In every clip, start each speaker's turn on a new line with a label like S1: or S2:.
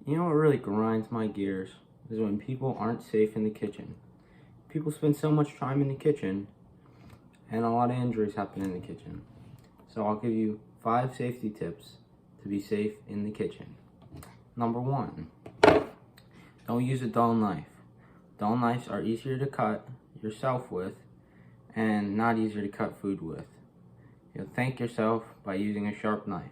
S1: You know what really grinds my gears is when people aren't safe in the kitchen. People spend so much time in the kitchen and a lot of injuries happen in the kitchen. So I'll give you 5 safety tips to be safe in the kitchen. Number 1, don't use a dull knife. Dull knives are easier to cut yourself with and not easier to cut food with. You'll thank yourself by using a sharp knife.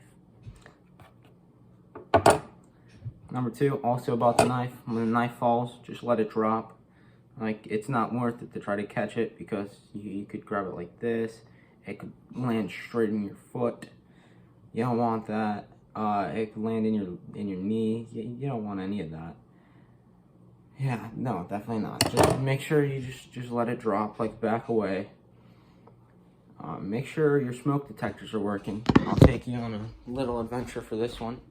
S1: Number 2, also about the knife, when the knife falls, just let it drop. Like, it's not worth it to try to catch it because you could grab it like this. It could land straight in your foot. You don't want that. It could land in your knee. You don't want any of that. Yeah, no, definitely not. Just make sure you just let it drop, like back away. Make sure your smoke detectors are working. I'll take you on a little adventure for this one.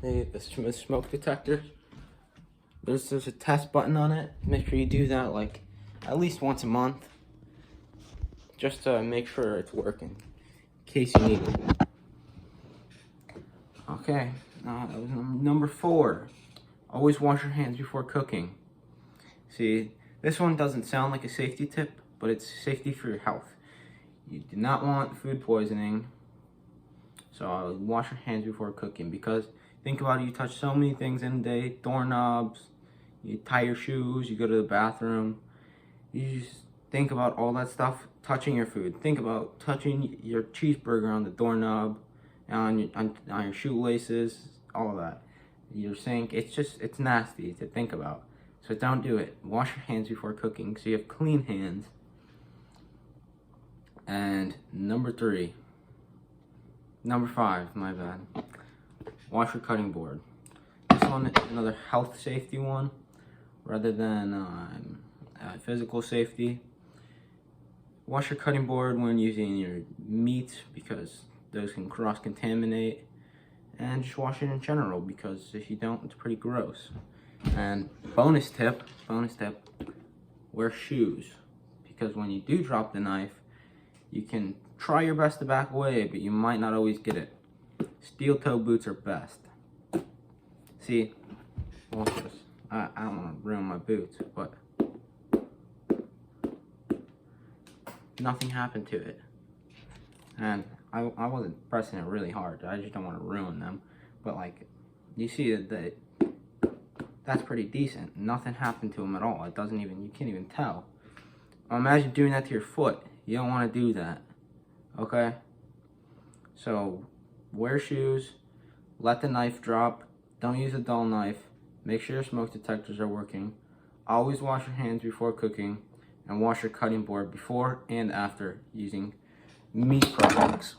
S1: The smoke detector, there's a test button on it. Make sure you do that like at least once a month, just to make sure it's working, in case you need it. Okay, that was number 4. Always wash your hands before cooking. See, this one doesn't sound like a safety tip, but it's safety for your health. You do not want food poisoning, so wash your hands before cooking, because think about it, you touch so many things in a day, doorknobs, you tie your shoes, you go to the bathroom, you just think about all that stuff touching your food. Think about touching your cheeseburger on the doorknob, on your shoelaces, all of that. Your sink, it's nasty to think about. So don't do it. Wash your hands before cooking so you have clean hands. And number 5, my bad. Wash your cutting board. This one is another health safety one rather than physical safety. Wash your cutting board when using your meat because those can cross-contaminate. And just wash it in general, because if you don't, it's pretty gross. And bonus tip, wear shoes, because when you do drop the knife, you can try your best to back away, but you might not always get it. Steel toe boots are best. See, I don't want to ruin my boots, but nothing happened to it. And I wasn't pressing it really hard. I just don't want to ruin them. But like, you see that that's pretty decent. Nothing happened to them at all. It doesn't even, you can't even tell. Imagine doing that to your foot. You don't want to do that. Okay? So, wear shoes. Let the knife drop. Don't use a dull knife. Make sure your smoke detectors are working. Always wash your hands before cooking. And wash your cutting board before and after using meat products.